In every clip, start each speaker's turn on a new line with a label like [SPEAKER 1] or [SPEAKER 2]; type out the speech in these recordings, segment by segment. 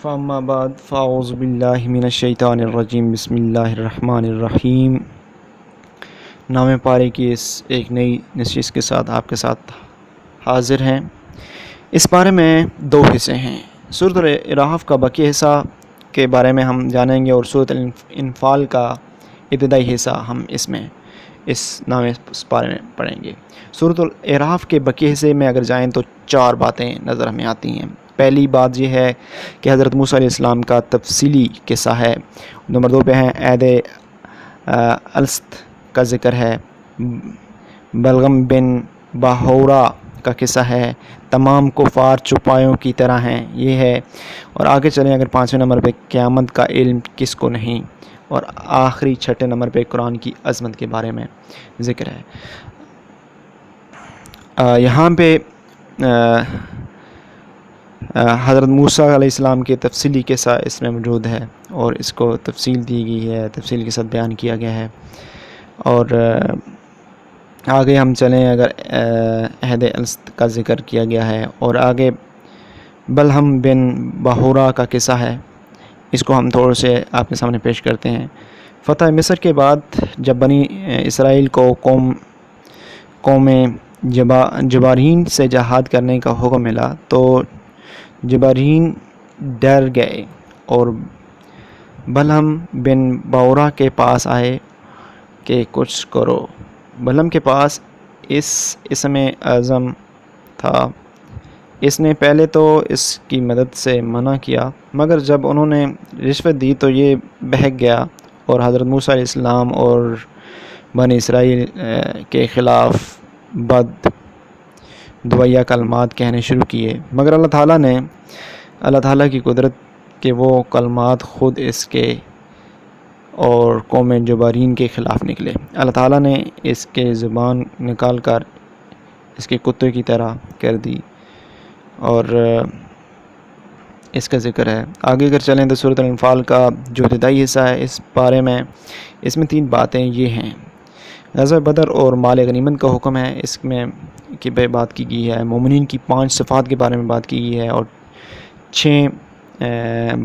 [SPEAKER 1] فاما بعد فاعوذ باللہ من الشیطان الرجیم بسم اللہ الرحمن الرحیم۔ نام پارے کی اس ایک نئی نشست کے ساتھ آپ کے ساتھ حاضر ہیں۔ اس بارے میں دو حصے ہیں۔ سورۃ الاعراف کا باقی حصہ کے بارے میں ہم جانیں گے اور سورۃ الانفال کا ابتدائی حصہ ہم اس نام پارے میں پڑھیں گے۔ سورۃ الاعراف کے باقی حصے میں اگر جائیں تو چار باتیں نظر ہمیں آتی ہیں۔ پہلی بات یہ ہے کہ حضرت موسیٰ علیہ السلام کا تفصیلی قصہ ہے۔ نمبر 2 پہ ہیں عید الست کا ذکر ہے، بلغم بن باہورا کا قصہ ہے، تمام کفار چوپایوں کی طرح ہیں یہ ہے، اور آگے چلیں اگر 5ویں نمبر پہ قیامت کا علم کس کو نہیں، اور آخری 6 نمبر پہ قرآن کی عظمت کے بارے میں ذکر ہے۔ یہاں پہ حضرت موسیٰ علیہ السلام کے تفصیلی قصہ اس میں موجود ہے اور اس کو تفصیل دی گئی ہے، تفصیل کے ساتھ بیان کیا گیا ہے۔ اور آگے ہم چلیں اگر عہد الست کا ذکر کیا گیا ہے، اور آگے بلغم بن باہورا کا قصہ ہے، اس کو ہم تھوڑے سے آپ کے سامنے پیش کرتے ہیں۔ فتح مصر کے بعد جب بنی اسرائیل کو قوم جبارین سے جہاد کرنے کا حکم ملا تو جبارین ڈر گئے اور بلغم بن باہورا کے پاس آئے کہ کچھ کرو۔ بلغم کے پاس اسم اعظم تھا، اس نے پہلے تو اس کی مدد سے منع کیا، مگر جب انہوں نے رشوت دی تو یہ بہک گیا اور حضرت موسیٰ علیہ السلام اور بنی اسرائیل کے خلاف بد دعائیہ کلمات کہنے شروع کیے، مگر اللہ تعالیٰ کی قدرت کہ وہ کلمات خود اس کے اور قوم جبارین کے خلاف نکلے۔ اللہ تعالیٰ نے اس کے زبان نکال کر اس کے کتے کی طرح کر دی، اور اس کا ذکر ہے۔ آگے اگر چلیں تو سورۃ الانفال کا جو ابتدائی حصہ ہے اس بارے میں، اس میں 3 باتیں یہ ہیں۔ غزوہ بدر اور مال غنیمت کا حکم ہے، اس میں کی بات کی گئی ہے۔ مومنین کی 5 صفات کے بارے میں بات کی گئی ہے اور 6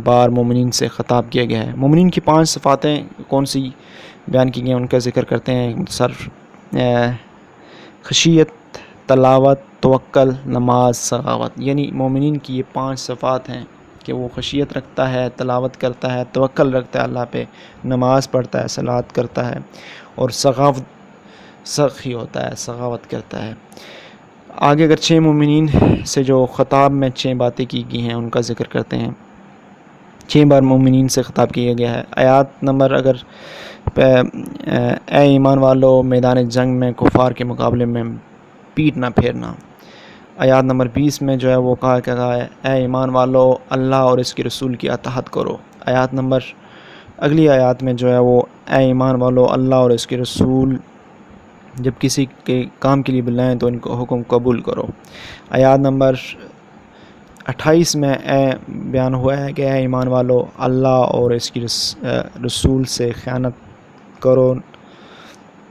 [SPEAKER 1] بار مومنین سے خطاب کیا گیا ہے۔ مومنین کی 5 صفاتیں کون سی بیان کی گئی ہیں ان کا ذکر کرتے ہیں مختصر۔ خشیت، تلاوت، توکل، نماز، سخاوت، یعنی مومنین کی یہ 5 صفات ہیں کہ وہ خشیت رکھتا ہے، تلاوت کرتا ہے، توکل رکھتا ہے اللہ پہ، نماز پڑھتا ہے، صلات کرتا ہے، اور سخی ہوتا ہے، سخاوت کرتا ہے۔ آگے اگر 6 مومنین سے جو خطاب میں 6 باتیں کی گئی ہیں ان کا ذکر کرتے ہیں۔ 6 بار مومنین سے خطاب کیا گیا ہے۔ آیات نمبر اگر اے ایمان والو میدان جنگ میں کفار کے مقابلے میں پیٹ نہ پھیرنا۔ آیات نمبر 20 میں جو ہے وہ کہا ہے اے ایمان والو اللہ اور اس کے رسول کی اطاعت کرو۔ اگلی آیات میں جو ہے وہ اے ایمان والو اللہ اور اس کے رسول جب کسی کے کام کے لیے بلائیں تو ان کو حکم قبول کرو۔ آیات نمبر 28 میں بیان ہوا ہے کہ اے ایمان والو اللہ اور اس کی رسول سے خیانت کرو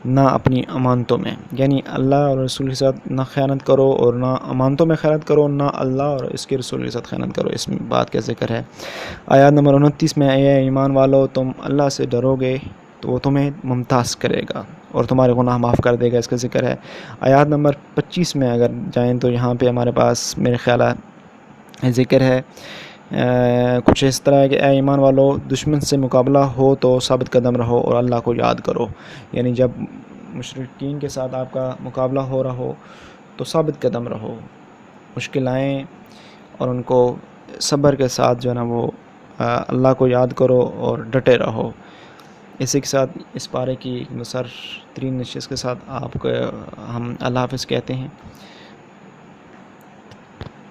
[SPEAKER 1] نہ اپنی امانتوں میں، یعنی اللہ اور رسول کے ساتھ نہ خیانت کرو اور نہ امانتوں میں خیانت کرو، نہ اللہ اور اس کے رسول کے ساتھ خیانت کرو، اس میں بات کا ذکر ہے۔ آیات نمبر 29 میں اے ایمان والو تم اللہ سے ڈرو گے تو وہ تمہیں ممتاز کرے گا اور تمہارے گناہ معاف کر دے گا، اس کا ذکر ہے۔ آیات نمبر 25 میں اگر جائیں تو یہاں پہ ہمارے پاس میرے خیال ذکر ہے کچھ اس طرح ہے کہ اے ایمان والو دشمن سے مقابلہ ہو تو ثابت قدم رہو اور اللہ کو یاد کرو، یعنی جب مشرکین کے ساتھ آپ کا مقابلہ ہو رہا ہو تو ثابت قدم رہو، مشکل آئیں اور ان کو صبر کے ساتھ جو ہے نا وہ اللہ کو یاد کرو اور ڈٹے رہو۔ اسی کے ساتھ اس پارے کی مختصر ترین نشست کے ساتھ آپ کو ہم اللہ حافظ کہتے ہیں۔